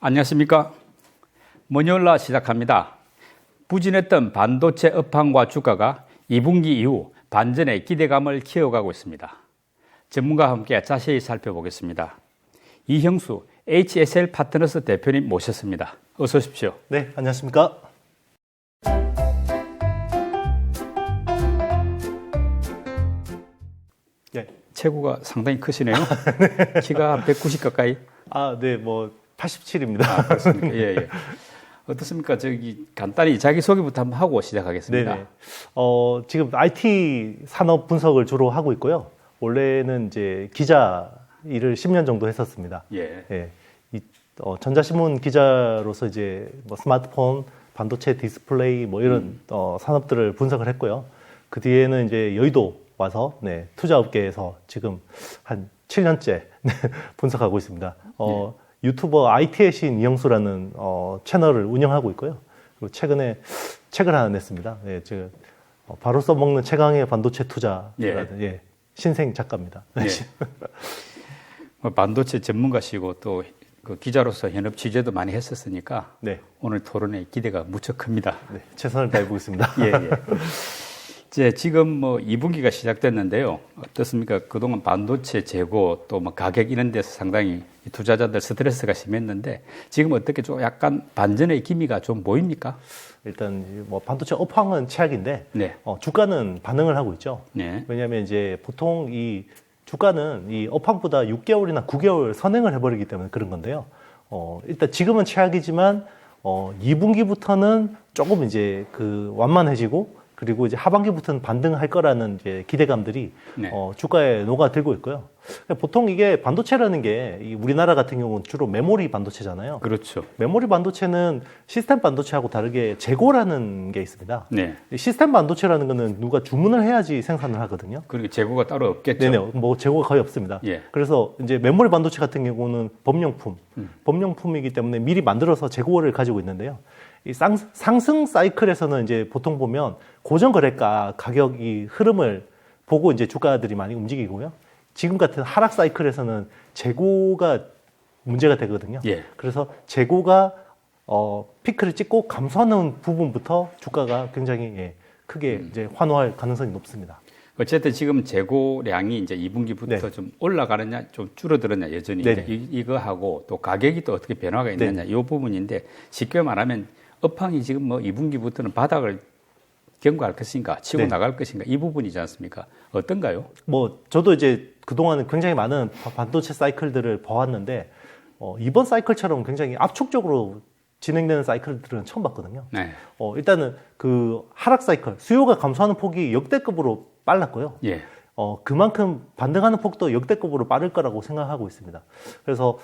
안녕하십니까. moniola 시작합니다. 부진했던 반도체 업황과 주가가 2분기 이후 반전의 기대감을 키워가고 있습니다. 전문가와 함께 자세히 살펴보겠습니다. 이형수 HSL 파트너스 대표님 모셨습니다. 어서 오십시오. 네, 안녕하십니까. 네. 체구가 상당히 크시네요. 네. 키가 190 가까이. 네, 87입니다. 그렇습니까? 예, 예. 어떻습니까? 간단히 자기소개부터 한번 하고 시작하겠습니다. 네네. 지금 IT 산업 분석을 주로 하고 있고요. 원래는 이제 기자 일을 10년 정도 했었습니다. 예. 예. 전자신문 기자로서 이제 스마트폰, 반도체 디스플레이 이런 산업들을 분석을 했고요. 그 뒤에는 이제 여의도 와서 투자업계에서 지금 한 7년째 분석하고 있습니다. 유튜버 IT의 신 이형수라는 채널을 운영하고 있고요. 그리고 최근에 책을 하나 냈습니다. 예, 지금 바로 써먹는 최강의 반도체 투자. 예, 신생 작가입니다. 예. 반도체 전문가시고 또 그 기자로서 현업 취재도 많이 했었으니까 오늘 토론의 기대가 무척 큽니다. 네, 최선을 다해보겠습니다. 예, 예. 이제 지금 2분기가 시작됐는데요. 어떻습니까? 그동안 반도체 재고 또 가격 이런 데서 상당히 투자자들 스트레스가 심했는데 지금 어떻게 좀 약간 반전의 기미가 좀 보입니까? 일단 반도체 업황은 최악인데 주가는 반응을 하고 있죠. 네. 왜냐하면 이제 보통 이 주가는 이 업황보다 6개월이나 9개월 선행을 해버리기 때문에 그런 건데요. 일단 지금은 최악이지만 2분기부터는 조금 이제 완만해지고 그리고 이제 하반기부터는 반등할 거라는 이제 기대감들이 주가에 녹아들고 있고요. 보통 이게 반도체라는 게 우리나라 같은 경우는 주로 메모리 반도체잖아요. 그렇죠. 메모리 반도체는 시스템 반도체하고 다르게 재고라는 게 있습니다. 네. 시스템 반도체라는 거는 누가 주문을 해야지 생산을 하거든요. 그러니까 재고가 따로 없겠죠. 네네, 재고가 거의 없습니다. 예. 그래서 이제 메모리 반도체 같은 경우는 범용품이기 때문에 미리 만들어서 재고를 가지고 있는데요. 이 상승 사이클에서는 이제 보통 보면 고정 거래가 가격이 흐름을 보고 이제 주가들이 많이 움직이고요. 지금 같은 하락 사이클에서는 재고가 문제가 되거든요. 예. 그래서 재고가 피크를 찍고 감소하는 부분부터 주가가 굉장히 크게 이제 환호할 가능성이 높습니다. 어쨌든 지금 재고량이 이제 2분기부터 좀 올라가느냐, 좀 줄어들었냐, 여전히 이거 하고 또 가격이 또 어떻게 변화가 있느냐, 이 부분인데 쉽게 말하면 업황이 지금 2분기부터는 바닥을 경고할 것인가, 치고 나갈 것인가, 이 부분이지 않습니까? 어떤가요? 저도 이제 그동안은 굉장히 많은 반도체 사이클들을 봐왔는데, 이번 사이클처럼 굉장히 압축적으로 진행되는 사이클들은 처음 봤거든요. 네. 일단은 그 하락 사이클, 수요가 감소하는 폭이 역대급으로 빨랐고요. 예. 그만큼 반등하는 폭도 역대급으로 빠를 거라고 생각하고 있습니다. 그래서,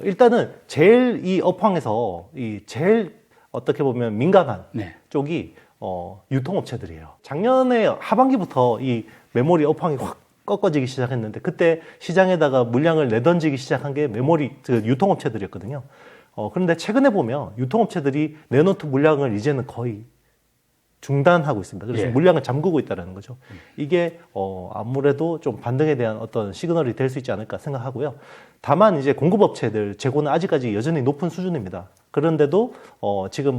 일단은 제일 이 업황에서 제일 어떻게 보면 민감한 쪽이 유통업체들이에요. 작년에 하반기부터 이 메모리 업황이 확 꺾어지기 시작했는데 그때 시장에다가 물량을 내던지기 시작한 게 메모리 유통업체들이었거든요. 그런데 최근에 보면 유통업체들이 내놓던 물량을 이제는 거의 중단하고 있습니다. 그래서 물량을 잠그고 있다는 거죠. 이게 아무래도 좀 반등에 대한 어떤 시그널이 될 수 있지 않을까 생각하고요. 다만 이제 공급업체들 재고는 아직까지 여전히 높은 수준입니다. 그런데도 지금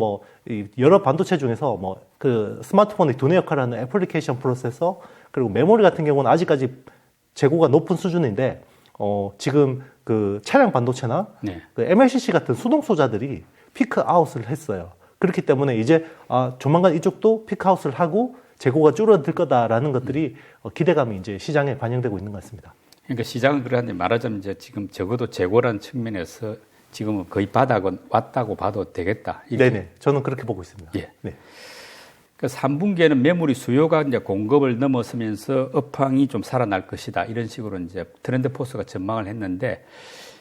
여러 반도체 중에서 그 스마트폰의 두뇌 역할을 하는 애플리케이션 프로세서 그리고 메모리 같은 경우는 아직까지 재고가 높은 수준인데 지금 그 차량 반도체나 그 MLCC 같은 수동 소자들이 피크 아웃을 했어요. 그렇기 때문에 이제 조만간 이쪽도 피크아웃을 하고 재고가 줄어들 거다라는 것들이 기대감이 이제 시장에 반영되고 있는 것 같습니다. 그러니까 시장은 그러는데 말하자면 이제 지금 적어도 재고라는 측면에서 지금은 거의 바닥은 왔다고 봐도 되겠다. 네네, 저는 그렇게 보고 있습니다. 예. 네. 그러니까 3분기에는 메모리 수요가 이제 공급을 넘어서면서 업황이 좀 살아날 것이다. 이런 식으로 이제 트렌드 포스가 전망을 했는데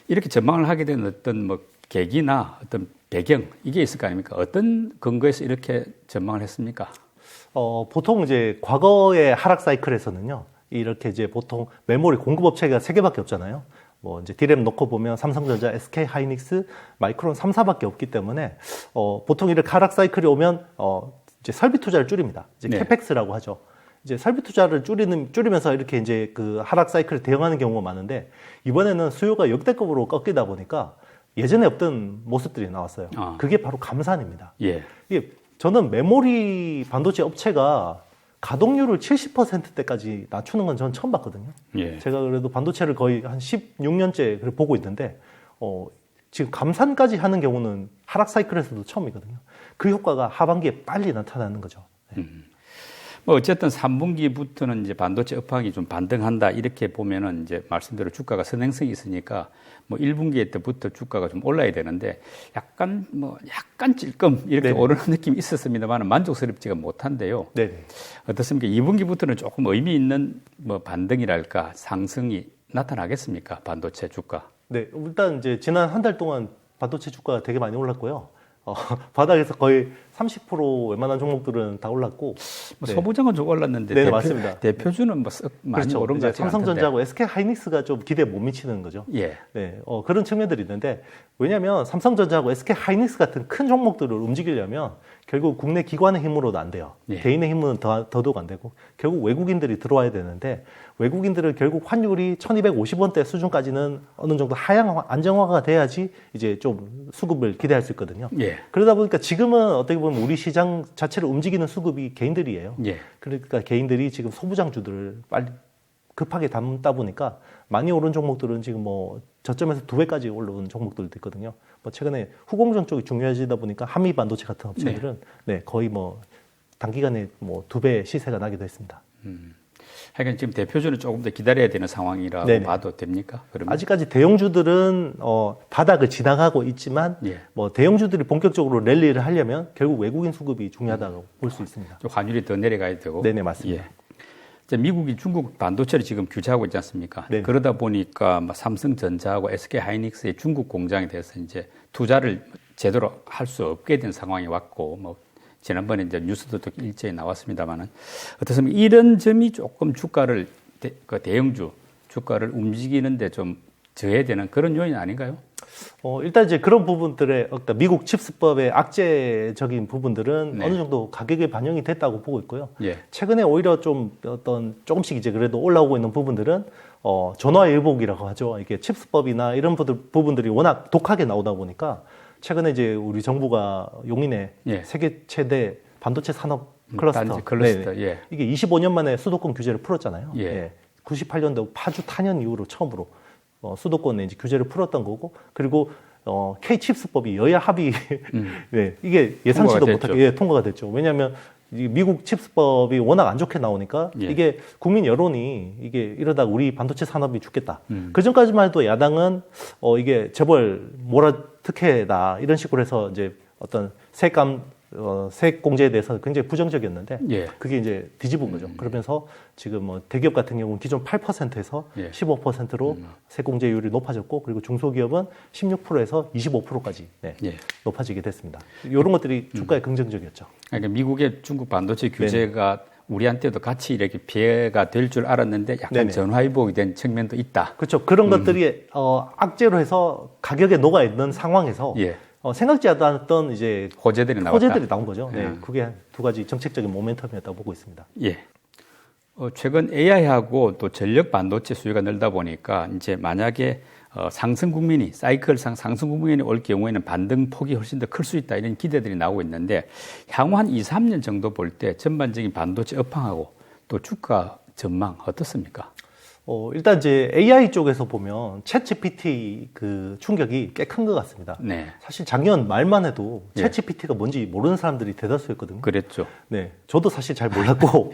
이렇게 전망을 하게 된 어떤 계기나 어떤 배경 이게 있을 거 아닙니까? 어떤 근거에서 이렇게 전망을 했습니까? 보통 이제 과거의 하락 사이클에서는요, 이렇게 이제 보통 메모리 공급업체가 3개밖에 없잖아요. 이제 디램 놓고 보면 삼성전자, SK 하이닉스, 마이크론 3사밖에 없기 때문에 보통 이렇게 하락 사이클이 오면 이제 설비 투자를 줄입니다. 이제 캐펙스라고 하죠. 이제 설비 투자를 줄이면서 이렇게 이제 그 하락 사이클을 대응하는 경우가 많은데 이번에는 수요가 역대급으로 꺾이다 보니까 예전에 없던 모습들이 나왔어요. 그게 바로 감산입니다. 예. 이게 저는 메모리 반도체 업체가 가동률을 70%대까지 낮추는 건 저는 처음 봤거든요. 예. 제가 그래도 반도체를 거의 한 16년째 보고 있는데, 지금 감산까지 하는 경우는 하락 사이클에서도 처음이거든요. 그 효과가 하반기에 빨리 나타나는 거죠. 네. 뭐 어쨌든 3분기부터는 이제 반도체 업황이 좀 반등한다 이렇게 보면은 이제 말씀대로 주가가 선행성이 있으니까 뭐 1분기 때부터 주가가 좀 올라야 되는데 약간 찔끔 이렇게 네네. 오르는 느낌이 있었습니다만 만족스럽지가 못한데요. 네네. 어떻습니까? 2분기부터는 조금 의미 있는 뭐 반등이랄까 상승이 나타나겠습니까? 반도체 주가. 네, 일단 이제 지난 한 달 동안 반도체 주가가 되게 많이 올랐고요. 바닥에서 거의 30% 웬만한 종목들은 다 올랐고. 뭐 소부장은 좀 올랐는데 네, 맞습니다. 대표주는 뭐 썩 많이 그렇죠. 오른 것 같지 않은데. 삼성전자하고 SK 하이닉스가 좀 기대에 못 미치는 거죠. 예. 네, 그런 측면들이 있는데, 왜냐하면 삼성전자하고 SK 하이닉스 같은 큰 종목들을 움직이려면 결국 국내 기관의 힘으로도 안 돼요. 예. 개인의 힘은 더더욱 안 되고 결국 외국인들이 들어와야 되는데, 외국인들은 결국 환율이 1250원대 수준까지는 어느 정도 안정화가 돼야지 이제 좀 수급을 기대할 수 있거든요. 예. 그러다 보니까 지금은 어떻게 보면 우리 시장 자체를 움직이는 수급이 개인들이에요. 예. 그러니까 개인들이 지금 소부장주들을 빨리 급하게 담다 보니까 많이 오른 종목들은 지금 뭐 저점에서 2배까지 올라온 종목들도 있거든요. 뭐 최근에 후공정 쪽이 중요해지다 보니까 한미 반도체 같은 업체들은 네, 거의 뭐 단기간에 뭐 2배 시세가 나기도 했습니다. 하여간 지금 대표주는 조금 더 기다려야 되는 상황이라고 네네. 봐도 됩니까? 그러면? 아직까지 대형주들은 바닥을 지나가고 있지만 예. 뭐 대형주들이 본격적으로 랠리를 하려면 결국 외국인 수급이 중요하다고 볼 수 있습니다. 좀 환율이 더 내려가야 되고. 네네, 맞습니다. 예. 이제 미국이 중국 반도체를 지금 규제하고 있지 않습니까? 네네. 그러다 보니까 뭐 삼성전자하고 SK 하이닉스의 중국 공장에 대해서 이제 투자를 제대로 할 수 없게 된 상황이 왔고, 뭐 지난번에 이제 뉴스도 또 일제히 나왔습니다만은 어떻습니까? 이런 점이 조금 주가를 대형주 주가를 움직이는데 좀 저해되는 그런 요인 아닌가요? 일단 이제 그런 부분들의 어떤 미국 칩스법의 악재적인 부분들은 네. 어느 정도 가격에 반영이 됐다고 보고 있고요. 예. 최근에 오히려 좀 조금씩 이제 그래도 올라오고 있는 부분들은 전화위복이라고 하죠. 이게 칩스법이나 이런 부분들이 워낙 독하게 나오다 보니까 최근에 이제 우리 정부가 용인에 예. 세계 최대 반도체 산업 클러스터, 단지 클러스터, 네네. 예. 이게 25년 만에 수도권 규제를 풀었잖아요. 예. 98년도 파주 탄현 이후로 처음으로 수도권에 이제 규제를 풀었던 거고, 그리고 K 칩스법이 여야 합의 네, 이게 예상치도 통과가 못하게 통과가 됐죠. 왜냐하면 이 미국 칩스법이 워낙 안 좋게 나오니까 예. 이게 국민 여론이 이게 이러다 우리 반도체 산업이 죽겠다. 그 전까지만 해도 야당은 이게 재벌 몰아특혜다 이런 식으로 해서 이제 어떤 세액 공제에 대해서 굉장히 부정적이었는데 예. 그게 이제 뒤집은 거죠. 그러면서 지금 뭐 대기업 같은 경우는 기존 8%에서 예. 15%로 세공제율이 높아졌고, 그리고 중소기업은 16%에서 25%까지 예. 높아지게 됐습니다. 이런 것들이 주가에 긍정적이었죠. 그러니까 미국의 중국 반도체 규제가 우리한테도 같이 이렇게 피해가 될 줄 알았는데 약간 네네. 전화위복이 된 측면도 있다. 그렇죠. 그런 것들이 악재로 해서 가격에 녹아 있는 상황에서 예. 생각지 않았던 이제 호재들이 나왔다. 호재들이 나온 거죠. 네, 그게 두 가지 정책적인 모멘텀이었다고 보고 있습니다. 예. 최근 AI하고 또 전력 반도체 수요가 늘다 보니까 이제 만약에 상승 국민이 사이클상 상승 국민이 올 경우에는 반등 폭이 훨씬 더 클 수 있다 이런 기대들이 나오고 있는데 향후 한 2, 3년 정도 볼 때 전반적인 반도체 업황하고 또 주가 전망 어떻습니까? 일단 이제 AI 쪽에서 보면 챗GPT 그 충격이 꽤 큰 것 같습니다. 네. 사실 작년 말만 해도 예. 챗GPT가 뭔지 모르는 사람들이 대다수였거든요. 그랬죠. 네, 저도 사실 잘 몰랐고,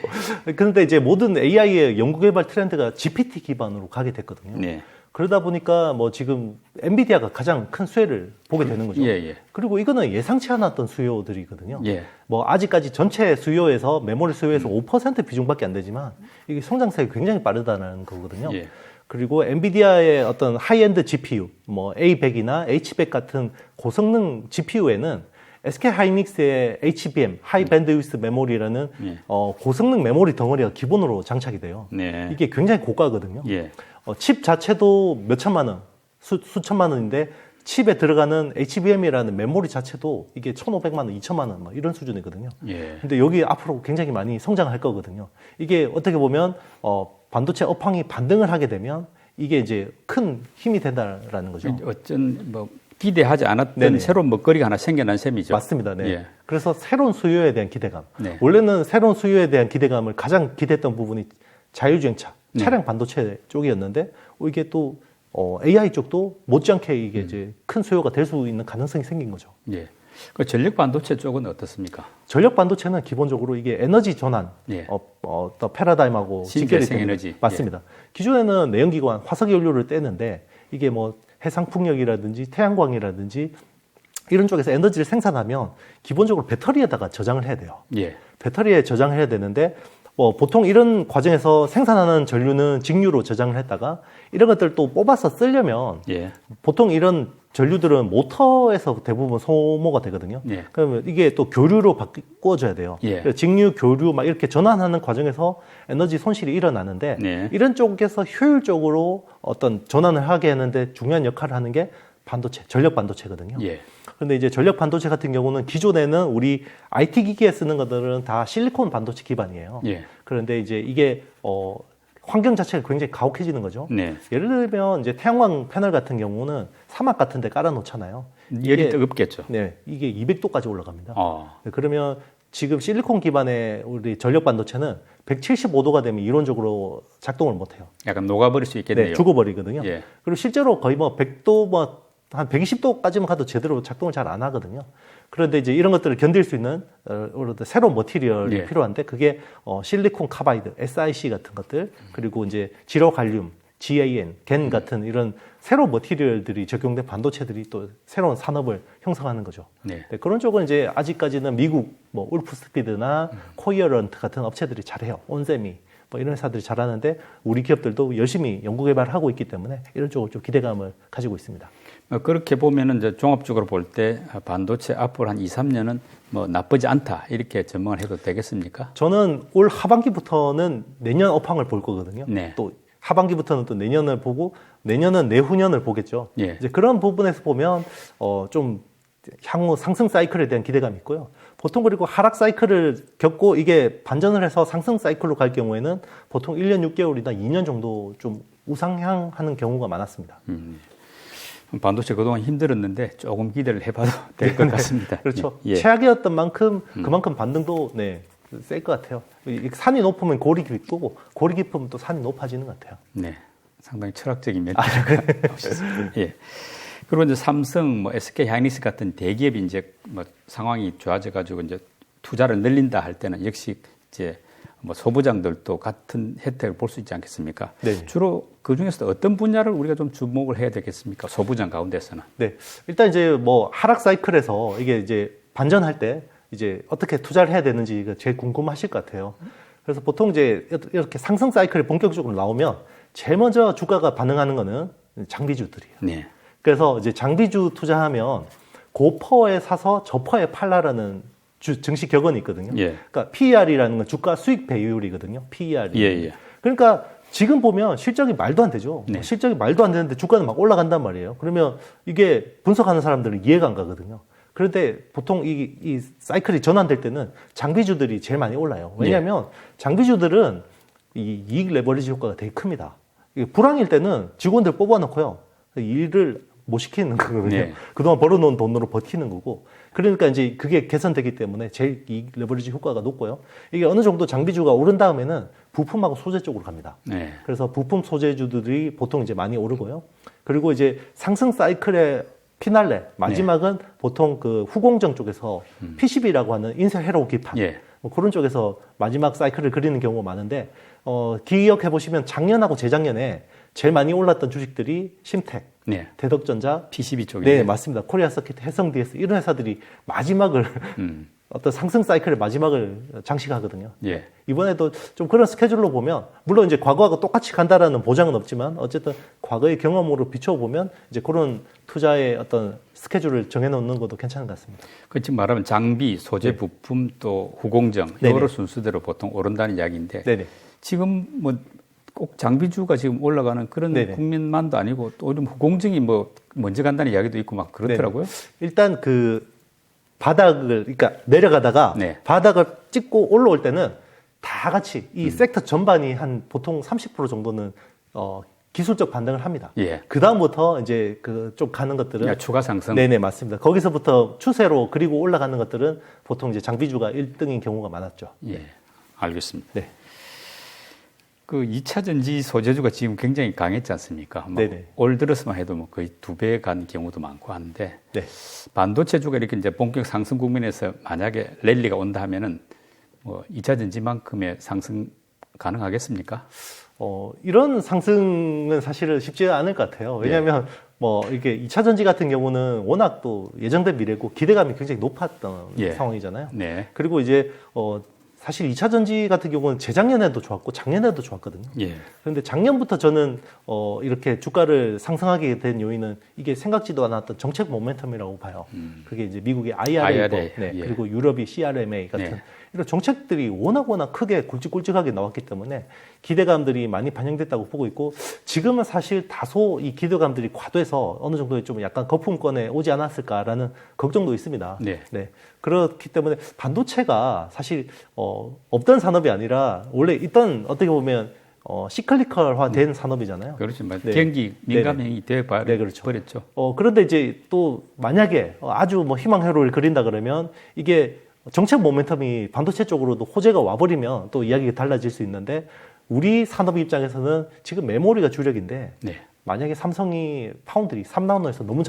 그런데 이제 모든 AI의 연구개발 트렌드가 GPT 기반으로 가게 됐거든요. 네. 그러다 보니까 뭐 지금 엔비디아가 가장 큰 수혜를 보게 되는 거죠. 예, 예. 그리고 이거는 예상치 않았던 수요들이거든요. 예. 뭐 아직까지 전체 수요에서 메모리 수요에서 5% 비중밖에 안 되지만 이게 성장세가 굉장히 빠르다는 거거든요. 예. 그리고 엔비디아의 어떤 하이엔드 GPU, 뭐 A100이나 H100 같은 고성능 GPU에는 SK 하이닉스의 HBM, 하이 밴드위스 메모리라는 예. 고성능 메모리 덩어리가 기본으로 장착이 돼요. 네. 이게 굉장히 고가거든요. 예. 칩 자체도 몇 천만 원, 수천만 원인데 칩에 들어가는 HBM이라는 메모리 자체도 이게 1,500만 원, 2천만 원, 막 이런 수준이거든요. 예. 근데 여기 앞으로 굉장히 많이 성장할 거거든요. 이게 어떻게 보면 반도체 업황이 반등을 하게 되면 이게 이제 큰 힘이 된다라는 거죠. 어쩐 뭐 기대하지 않았던 네네. 새로운 먹거리가 하나 생겨난 셈이죠. 맞습니다. 네. 예. 그래서 새로운 수요에 대한 기대감. 네. 원래는 새로운 수요에 대한 기대감을 가장 기대했던 부분이 자율주행차, 네. 차량 반도체 쪽이었는데 이게 또 AI 쪽도 못지않게 이게 이제 큰 수요가 될 수 있는 가능성이 생긴 거죠. 예. 그 전력 반도체 쪽은 어떻습니까? 전력 반도체는 기본적으로 이게 에너지 전환, 예. 어떤 패러다임하고 직결이 신재생 되는- 에너지. 맞습니다. 기존에는 내연기관, 화석 연료를 떼는데 이게 뭐 해상풍력이라든지 태양광이라든지 이런 쪽에서 에너지를 생산하면 기본적으로 배터리에다가 저장을 해야 돼요. 예. 배터리에 저장을 해야 되는데 보통 이런 과정에서 생산하는 전류는 직류로 저장을 했다가 이런 것들 또 뽑아서 쓰려면 예. 보통 이런 전류들은 모터에서 대부분 소모가 되거든요. 예. 그러면 이게 또 교류로 바꿔줘야 돼요. 예. 그래서 직류, 교류 막 이렇게 전환하는 과정에서 에너지 손실이 일어나는데 네. 이런 쪽에서 효율적으로 어떤 전환을 하게 하는데 중요한 역할을 하는 게 반도체, 전력 반도체거든요. 예. 근데 이제 전력 반도체 같은 경우는 기존에는 우리 IT 기기에 쓰는 것들은 다 실리콘 반도체 기반이에요. 예. 그런데 이제 이게 환경 자체가 굉장히 가혹해지는 거죠. 네. 예를 들면 이제 태양광 패널 같은 경우는 사막 같은 데 깔아 놓잖아요. 열이 뜨겁겠죠. 네, 이게 200도까지 올라갑니다. 어. 네, 그러면 지금 실리콘 기반의 우리 전력 반도체는 175도가 되면 이론적으로 작동을 못 해요. 약간 녹아버릴 수 있겠네요. 네, 죽어버리거든요. 예. 그리고 실제로 거의 뭐 100도 한 120도까지만 가도 제대로 작동을 잘 안 하거든요. 그런데 이제 이런 것들을 견딜 수 있는 새로운 머티리얼이 예. 필요한데 그게 실리콘 카바이드, SiC 같은 것들 그리고 이제 지로 갈륨, GaN, 겐 같은 이런 새로운 머티리얼들이 적용된 반도체들이 또 새로운 산업을 형성하는 거죠. 네. 네, 그런 쪽은 이제 아직까지는 미국 뭐 울프스피드나 코이어런트 같은 업체들이 잘해요. 온세미 뭐 이런 회사들이 잘하는데 우리 기업들도 열심히 연구 개발하고 있기 때문에 이런 쪽으로 좀 기대감을 가지고 있습니다. 그렇게 보면은 이제 종합적으로 볼 때 반도체 앞으로 한 2, 3년은 뭐 나쁘지 않다 이렇게 전망을 해도 되겠습니까? 저는 올 하반기부터는 내년 업황을 볼 거거든요. 네. 또 하반기부터는 또 내년을 보고 내년은 내후년을 보겠죠. 예. 이제 그런 부분에서 보면 좀 향후 상승 사이클에 대한 기대감이 있고요. 보통 그리고 하락 사이클을 겪고 이게 반전을 해서 상승 사이클로 갈 경우에는 보통 1년 6개월이나 2년 정도 좀 우상향하는 경우가 많았습니다. 반도체 그동안 힘들었는데 조금 기대를 해봐도 될 것 같습니다. 그렇죠. 예. 최악이었던 만큼 그만큼 반등도 셀 것 같아요. 산이 높으면 골이 깊고 골이 깊으면 또 산이 높아지는 것 같아요. 네. 상당히 철학적인 멘트가 오셨습니다. 예. 그리고 이제 삼성, 뭐 SK 하이닉스 같은 대기업이 이제 뭐 상황이 좋아져 가지고 이제 투자를 늘린다 할 때는 역시 이제 뭐 소부장들도 같은 혜택을 볼 수 있지 않겠습니까? 네. 주로 그 중에서 어떤 분야를 우리가 좀 주목을 해야 되겠습니까? 소부장 가운데서는. 네. 일단 이제 뭐 하락 사이클에서 이게 이제 반전할 때 이제 어떻게 투자를 해야 되는지가 제일 궁금하실 것 같아요. 그래서 보통 이제 이렇게 상승 사이클이 본격적으로 나오면 제일 먼저 주가가 반응하는 거는 장비주들이에요. 네. 그래서 이제 장비주 투자하면 고퍼에 사서 저퍼에 팔라라는 증시 격언이 있거든요. 예. 그러니까 PER이라는 건 주가 수익 배율이거든요. PER이. 예, 예. 그러니까 지금 보면 실적이 말도 안 되죠. 네. 실적이 말도 안 되는데 주가는 막 올라간단 말이에요. 그러면 이게 분석하는 사람들은 이해가 안 가거든요. 그런데 보통 이 사이클이 전환될 때는 장비주들이 제일 많이 올라요. 왜냐하면 장비주들은 이 이익 레버리지 효과가 되게 큽니다. 이게 불황일 때는 직원들 뽑아놓고요. 일을 못 시키는 거거든요. 네. 그동안 벌어놓은 돈으로 버티는 거고. 그러니까 이제 그게 개선되기 때문에 제일 이익 레버리지 효과가 높고요. 이게 어느 정도 장비주가 오른 다음에는 부품하고 소재 쪽으로 갑니다. 네. 그래서 부품 소재주들이 보통 이제 많이 오르고요. 그리고 이제 상승 사이클의 피날레 마지막은 보통 그 후공정 쪽에서 PCB라고 하는 인쇄 회로 기판 예. 뭐 그런 쪽에서 마지막 사이클을 그리는 경우가 많은데 기억해 보시면 작년하고 재작년에 제일 많이 올랐던 주식들이 심텍, 네. 대덕전자, PCB 쪽에. 네 맞습니다. 코리아 서킷, 해성DS 이런 회사들이 마지막을 어떤 상승 사이클의 마지막을 장식하거든요. 예. 이번에도 좀 그런 스케줄로 보면 물론 이제 과거하고 똑같이 간다라는 보장은 없지만 어쨌든 과거의 경험으로 비춰보면 이제 그런 투자의 어떤 스케줄을 정해놓는 것도 괜찮은 것 같습니다. 그 지금 말하면 장비, 소재, 네. 부품 또 후공정 네네. 여러 순서대로 보통 오른다는 이야기인데 네네. 지금 뭐 꼭 장비주가 지금 올라가는 그런 네네. 국민만도 아니고 또 요즘 후공정이 뭐 먼저 간다는 이야기도 있고 막 그렇더라고요. 일단 그 바닥을 그러니까 내려가다가 네. 바닥을 찍고 올라올 때는 다 같이 이 섹터 전반이 한 보통 30% 정도는 기술적 반등을 합니다. 예. 그 다음부터 이제 그 좀 가는 것들은 추가 상승. 네네 맞습니다. 거기서부터 추세로 그리고 올라가는 것들은 보통 이제 장비주가 1등인 경우가 많았죠. 예, 알겠습니다. 네. 그 2차 전지 소재주가 지금 굉장히 강했지 않습니까? 네네. 올 들어서만 해도 뭐 거의 2배 간 경우도 많고 하는데 네. 반도체주가 이렇게 이제 본격 상승 국면에서 만약에 랠리가 온다 하면은 뭐 2차 전지만큼의 상승 가능하겠습니까? 이런 상승은 사실은 쉽지 않을 것 같아요. 왜냐하면 뭐 이렇게 2차 전지 같은 경우는 워낙 또 예정된 미래고 기대감이 굉장히 높았던 상황이잖아요. 네. 그리고 이제 사실 2차 전지 같은 경우는 재작년에도 좋았고 작년에도 좋았거든요. 예. 그런데 작년부터 저는 이렇게 주가를 상승하게 된 요인은 이게 생각지도 않았던 정책 모멘텀이라고 봐요. 그게 이제 미국의 IRA, 네, 예. 그리고 유럽이 CRMA 같은 네. 이런 정책들이 워낙 크게 굵직굵직하게 나왔기 때문에 기대감들이 많이 반영됐다고 보고 있고 지금은 사실 다소 이 기대감들이 과도해서 어느 정도의 좀 약간 거품권에 오지 않았을까라는 걱정도 있습니다. 네. 네. 그렇기 때문에 반도체가 사실 없던 산업이 아니라 원래 있던 어떻게 보면 시클리컬화된 산업이잖아요. 그렇죠. 네. 경기 민감형이 돼 그렇죠. 버렸죠. 그런데 이제 또 만약에 아주 뭐 희망회로를 그린다 그러면 이게 정책 모멘텀이 반도체 쪽으로도 호재가 와버리면 또 이야기가 달라질 수 있는데 우리 산업 입장에서는 지금 메모리가 주력인데 네. 만약에 삼성이 파운드리 3나노에서 너무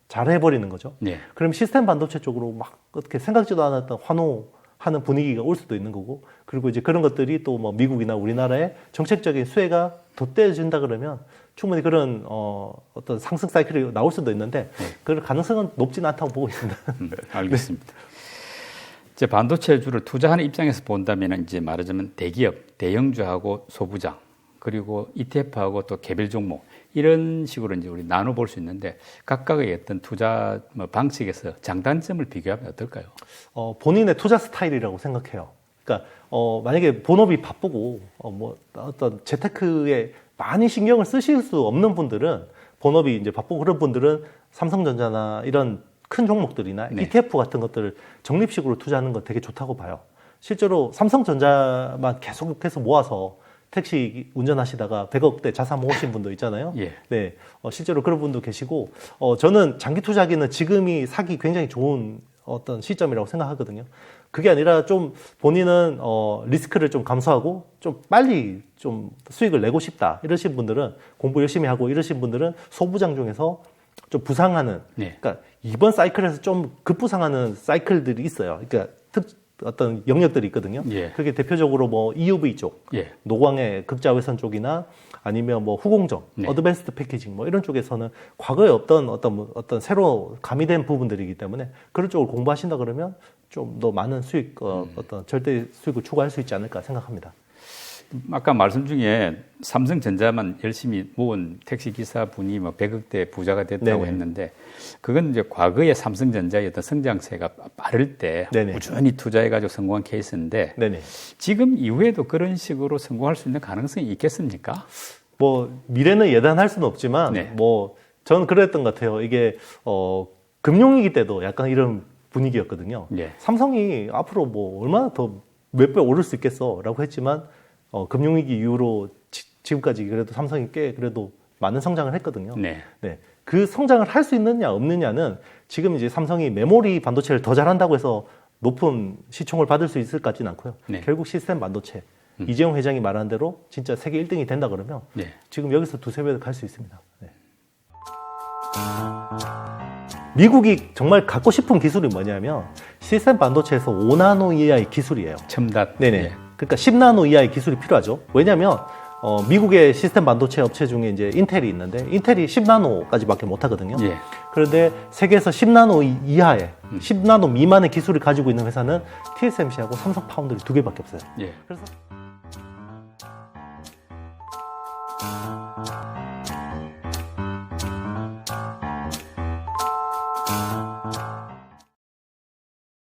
잘해버리는 거죠. 네. 그럼 시스템 반도체 쪽으로 막 어떻게 생각지도 않았던 환호하는 분위기가 올 수도 있는 거고 그리고 이제 그런 것들이 또 뭐 미국이나 우리나라의 정책적인 수혜가 덧대어진다 그러면 충분히 그런 어떤 상승 사이클이 나올 수도 있는데 그럴 가능성은 높지는 않다고 보고 있습니다. 알겠습니다. 이제 반도체주를 투자하는 입장에서 본다면 이제 말하자면 대기업, 대형주하고 소부장 그리고 ETF하고 또 개별 종목 이런 식으로 이제 우리 나눠 볼 수 있는데 각각의 어떤 투자 방식에서 장단점을 비교하면 어떨까요? 본인의 투자 스타일이라고 생각해요. 그러니까 만약에 본업이 바쁘고 뭐 어떤 재테크에 많이 신경을 쓰실 수 없는 분들은 본업이 이제 바쁘고 그런 분들은 삼성전자나 이런 큰 종목들이나 네. ETF 같은 것들을 적립식으로 투자하는 건 되게 좋다고 봐요. 실제로 삼성전자만 계속해서 모아서 택시 운전하시다가 100억대 자산 모으신 분도 있잖아요. 예. 네, 실제로 그런 분도 계시고, 저는 장기 투자하기는 지금이 사기 굉장히 좋은 어떤 시점이라고 생각하거든요. 그게 아니라 좀 본인은 리스크를 좀 감수하고 좀 빨리 좀 수익을 내고 싶다 이러신 분들은 공부 열심히 하고 이러신 분들은 소부장 중에서 좀 부상하는, 네. 그러니까 이번 사이클에서 좀 급부상하는 사이클들이 있어요. 그러니까 어떤 영역들이 있거든요. 예. 그게 대표적으로 뭐 EUV 쪽, 예. 노광의 극자외선 쪽이나 아니면 뭐 후공정, 네. 어드밴스드 패키징 뭐 이런 쪽에서는 과거에 없던 어떤 새로 가미된 부분들이기 때문에 그런 쪽을 공부하신다 그러면 좀 더 많은 수익, 어떤 절대 수익을 추구할 수 있지 않을까 생각합니다. 아까 말씀 중에 삼성전자만 열심히 모은 택시기사분이 뭐 100억대 부자가 됐다고 네네. 했는데 그건 이제 과거의 삼성전자의 어떤 성장세가 빠를 때 네네. 꾸준히 투자해가지고 성공한 케이스인데 네네. 지금 이후에도 그런 식으로 성공할 수 있는 가능성이 있겠습니까? 뭐 미래는 예단할 수는 없지만 네. 뭐 저는 그랬던 것 같아요. 이게 금융위기 때도 약간 이런 분위기였거든요. 네. 삼성이 앞으로 뭐 얼마나 더 몇 배 오를 수 있겠어라고 했지만 금융위기 이후로 지금까지 그래도 삼성이 꽤 그래도 많은 성장을 했거든요. 네. 네. 그 성장을 할 수 있느냐 없느냐는 지금 이제 삼성이 메모리 반도체를 더 잘한다고 해서 높은 시총을 받을 수 있을 것 같지는 않고요. 네. 결국 시스템 반도체. 이재용 회장이 말한 대로 진짜 세계 1등이 된다 그러면 네. 지금 여기서 두세 배 갈 수 있습니다. 네. 미국이 정말 갖고 싶은 기술이 뭐냐면 시스템 반도체에서 5나노 이하의 기술이에요. 첨단. 네네. 예. 그러니까 10나노 이하의 기술이 필요하죠. 왜냐하면 미국의 시스템 반도체 업체 중에 이제 인텔이 있는데 인텔이 10나노까지밖에 못 하거든요. 예. 그런데 세계에서 10나노 이하의 10나노 미만의 기술을 가지고 있는 회사는 TSMC하고 삼성 파운드리 2개밖에 없어요. 예. 그래서